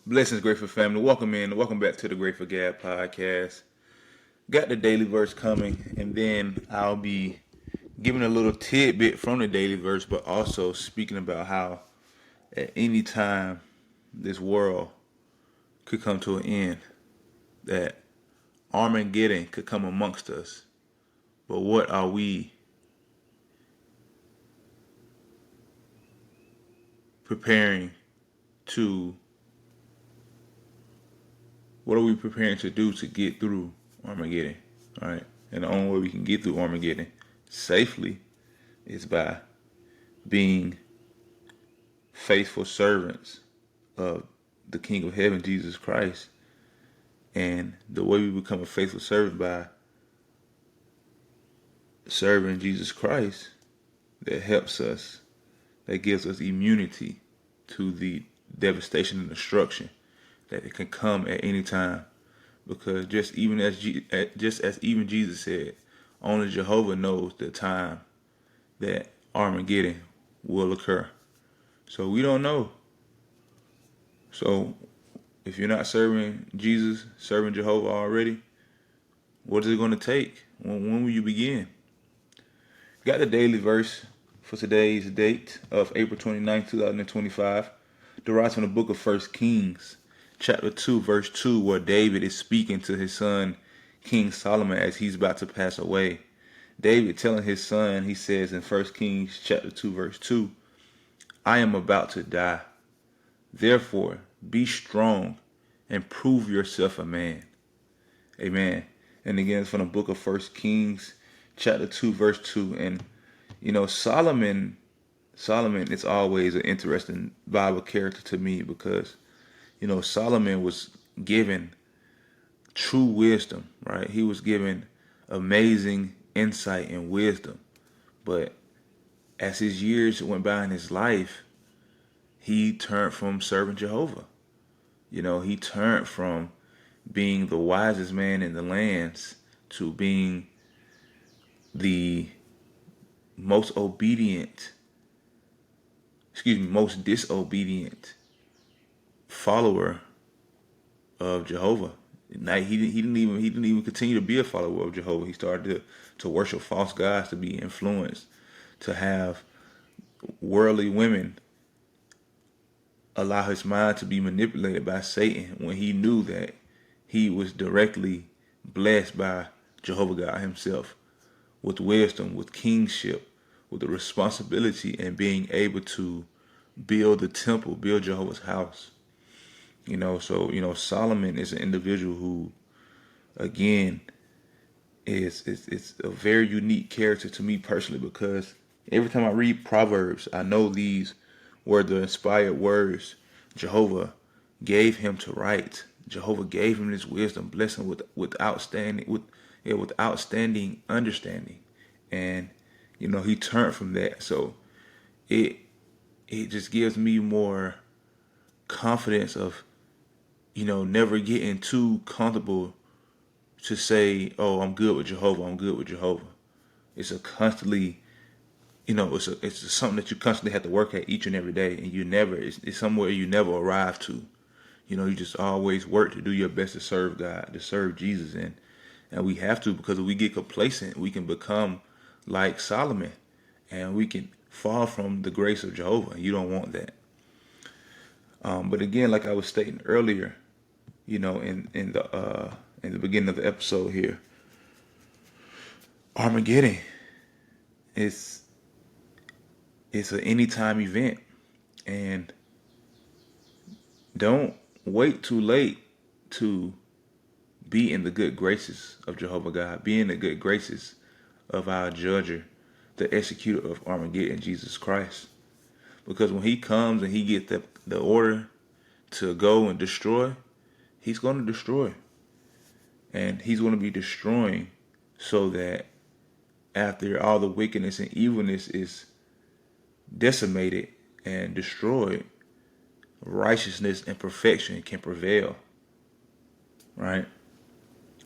Blessings, Grateful family. Welcome in. Welcome back to the Grateful Gab podcast. Got the daily verse coming, and then I'll be giving a little tidbit from the daily verse, but also speaking about how at any time this world could come to an end, that Armageddon could come amongst us. But what are we preparing to, what are we preparing to do to get through Armageddon? All right. And the only way we can get through Armageddon safely is by being faithful servants of the King of Heaven, Jesus Christ. And the way we become a faithful servant by serving Jesus Christ, that helps us, that gives us immunity to the devastation and destruction that it can come at any time. Because just as even Jesus said, only Jehovah knows the time that Armageddon will occur. So we don't know. So if you're not serving Jesus, serving Jehovah already, what is it going to take? When will you begin? Got the daily verse for today's date of April 29th, 2025, derived from the book of 1 Kings, chapter 2, verse 2, where David is speaking to his son, King Solomon, as he's about to pass away. David telling his son, he says in 1 Kings chapter 2, verse 2, I am about to die. Therefore, be strong and prove yourself a man. Amen. And again, it's from the book of 1 Kings chapter 2, verse 2. And, Solomon is always an interesting Bible character to me because, Solomon was given true wisdom, right? He was given amazing insight and wisdom. But as his years went by in his life, he turned from serving Jehovah. He turned from being the wisest man in the lands to being the most disobedient follower of Jehovah. He didn't even continue to be a follower of Jehovah. He started to worship false gods, to be influenced, to have worldly women allow his mind to be manipulated by Satan when he knew that he was directly blessed by Jehovah God himself with wisdom, with kingship, with the responsibility and being able to build the temple, build Jehovah's house. Solomon is an individual who, again, is a very unique character to me personally, because every time I read Proverbs, I know these were the inspired words Jehovah gave him to write. Jehovah gave him this wisdom, blessed him with outstanding understanding, and he turned from that. So it just gives me more confidence of never getting too comfortable to say, oh, I'm good with Jehovah, I'm good with Jehovah. It's a constantly, it's something that you constantly have to work at each and every day, and it's somewhere you never arrive to. You just always work to do your best to serve God, to serve Jesus, and we have to, because if we get complacent, we can become like Solomon, and we can fall from the grace of Jehovah, and you don't want that. But again, like I was stating earlier, in the beginning of the episode here, Armageddon is an anytime event, and don't wait too late to be in the good graces of Jehovah God, be in the good graces of our judger, the executor of Armageddon, Jesus Christ. Because when he comes and he gets the order to go and destroy, he's going to destroy. And he's going to be destroying so that after all the wickedness and evilness is decimated and destroyed, righteousness and perfection can prevail. Right?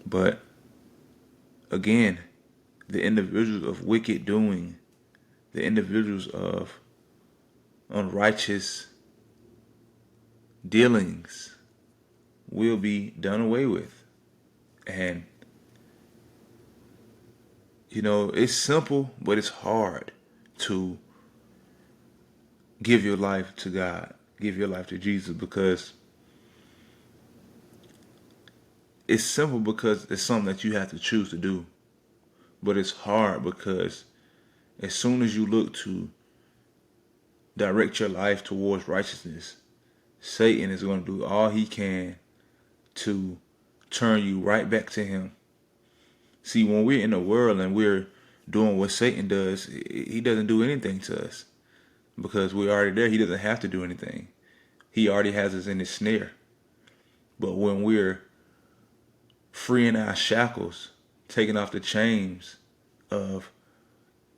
But again, the individuals of wicked doing, the individuals of unrighteous dealings, will be done away with. And, it's simple, but it's hard to give your life to God, give your life to Jesus, because it's simple because it's something that you have to choose to do. But it's hard because as soon as you look to direct your life towards righteousness, Satan is going to do all he can to turn you right back to him. See, when we're in the world and we're doing what Satan does, he doesn't do anything to us because we're already there. He doesn't have to do anything. He already has us in his snare. But when we're freeing our shackles, taking off the chains of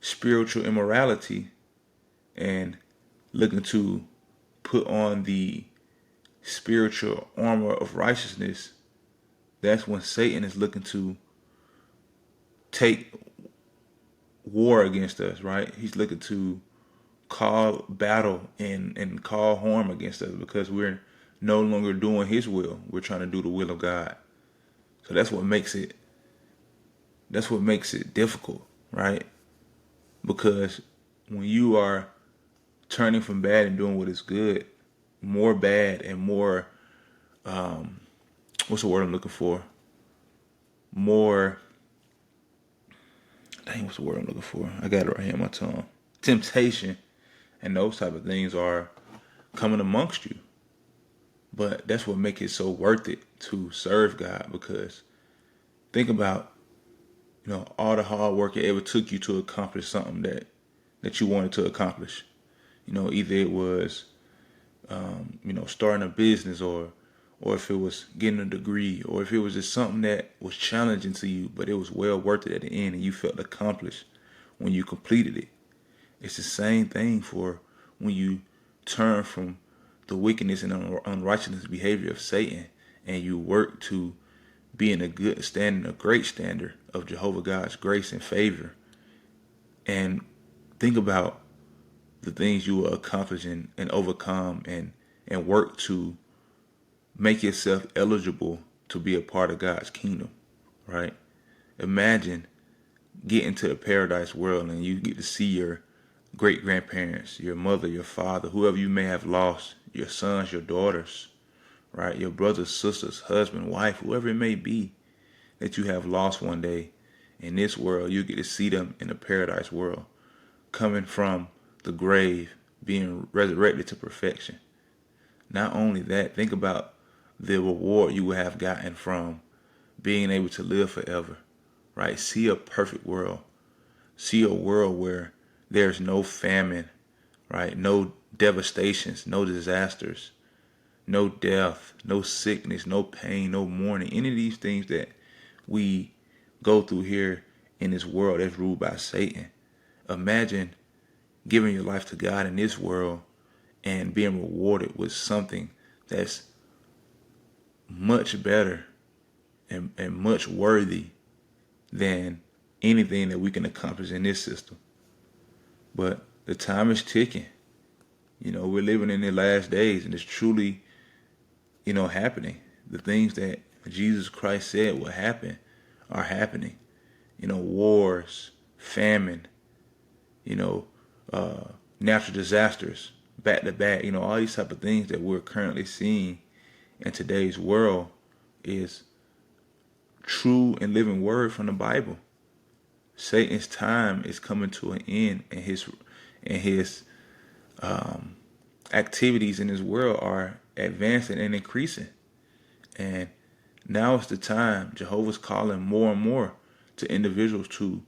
spiritual immorality and looking to put on the spiritual armor of righteousness, that's when Satan is looking to take war against us, right? He's looking to call battle and call harm against us because we're no longer doing his will. We're trying to do the will of God. So that's what makes it difficult, right? Because when you are turning from bad and doing what is good, more bad and more what's the word I'm looking for? What's the word I'm looking for? I got it right here on my tongue. Temptation and those type of things are coming amongst you. But that's what makes it so worth it to serve God, because think about, all the hard work it ever took you to accomplish something that you wanted to accomplish. Either it was, starting a business, or if it was getting a degree, or if it was just something that was challenging to you, but it was well worth it at the end and you felt accomplished when you completed it. It's the same thing for when you turn from the wickedness and unrighteousness behavior of Satan and you work to be in a good standing, a great standard of Jehovah God's grace and favor. And think about the things you will accomplish and overcome and work to make yourself eligible to be a part of God's kingdom, right? Imagine getting to the paradise world and you get to see your great-grandparents, your mother, your father, whoever you may have lost, your sons, your daughters, right? Your brothers, sisters, husband, wife, whoever it may be that you have lost one day in this world. You get to see them in the paradise world, coming from the grave, being resurrected to perfection. Not only that, think about the reward you will have gotten from being able to live forever, right? See a perfect world. See a world where there's no famine, right? No devastations, no disasters, no death, no sickness, no pain, no mourning. Any of these things that we go through here in this world that's ruled by Satan. Imagine giving your life to God in this world and being rewarded with something that's much better and much worthy than anything that we can accomplish in this system. But the time is ticking. We're living in the last days, and it's truly, happening. The things that Jesus Christ said would happen are happening. Wars, famine, natural disasters, back to back, all these type of things that we're currently seeing in today's world is true and living word from the Bible. Satan's time is coming to an end, and his activities in this world are advancing and increasing. And now is the time. Jehovah's calling more and more to individuals to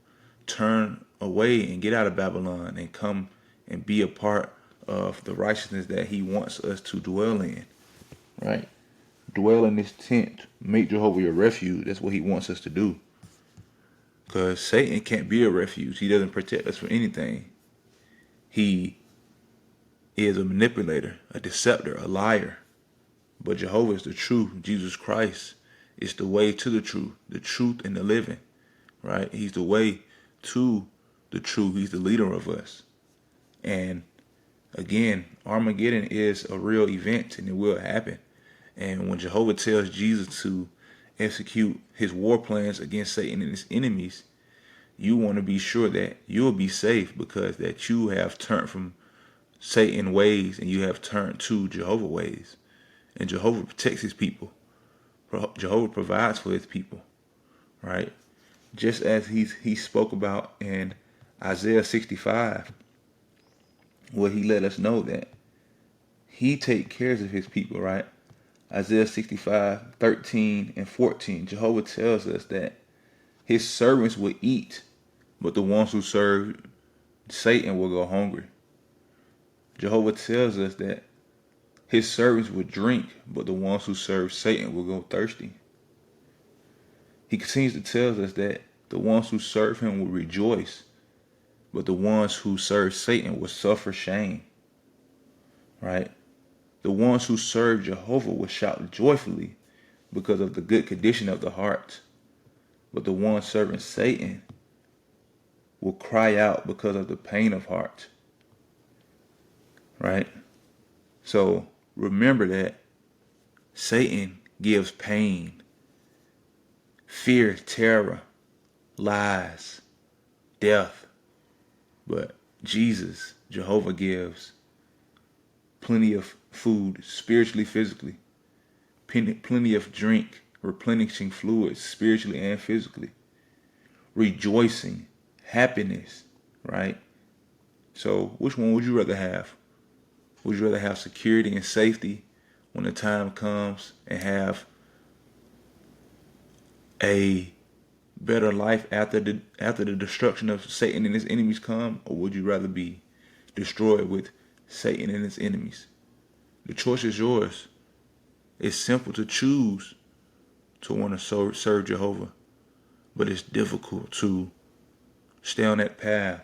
turn away and get out of Babylon and come and be a part of the righteousness that he wants us to dwell in, right? Dwell in this tent. Make Jehovah your refuge. That's what he wants us to do. Because Satan can't be a refuge. He doesn't protect us from anything. He is a manipulator, a deceptor, a liar. But Jehovah is the truth. Jesus Christ is the way to the truth and the living, right? He's the way to the truth. He's the leader of us. And again, Armageddon is a real event, and it will happen. And when Jehovah tells Jesus to execute his war plans against Satan and his enemies, you want to be sure that you'll be safe, because that you have turned from Satan ways and you have turned to Jehovah ways. And Jehovah protects his people. Jehovah provides for his people, right? Just as he spoke about in Isaiah 65, where he let us know that he take care of his people, right? Isaiah 65, 13 and 14, Jehovah tells us that his servants will eat, but the ones who serve Satan will go hungry. Jehovah tells us that his servants will drink, but the ones who serve Satan will go thirsty. He continues to tell us that the ones who serve him will rejoice, but the ones who serve Satan will suffer shame, right? The ones who serve Jehovah will shout joyfully because of the good condition of the heart, but the ones serving Satan will cry out because of the pain of heart, right? So remember that Satan gives pain, fear, terror, lies, death, but Jesus, Jehovah, gives plenty of food, spiritually, physically, plenty of drink, replenishing fluids, spiritually and physically, rejoicing, happiness, right? So which one would you rather have? Would you rather have security and safety when the time comes and have a better life after the destruction of Satan and his enemies come, or would you rather be destroyed with Satan and his enemies? The choice is yours. It's simple to choose to want to serve Jehovah, but it's difficult to stay on that path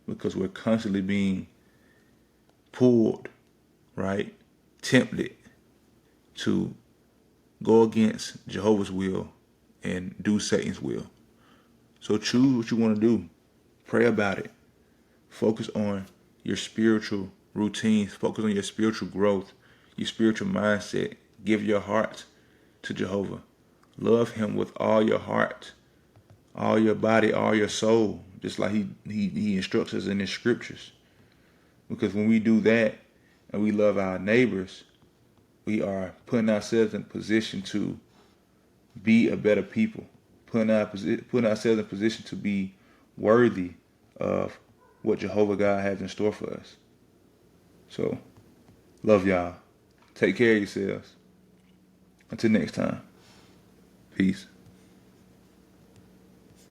because we're constantly being pulled, right? Tempted to go against Jehovah's will and do Satan's will. So choose what you want to do. Pray about it. Focus on your spiritual routines. Focus on your spiritual growth, your spiritual mindset. Give your heart to Jehovah. Love him with all your heart, all your body, all your soul, just like he instructs us in his scriptures. Because when we do that and we love our neighbors, we are putting ourselves in position to be a better people, putting ourselves in position to be worthy of what Jehovah God has in store for us. So, love y'all. Take care of yourselves. Until next time. Peace.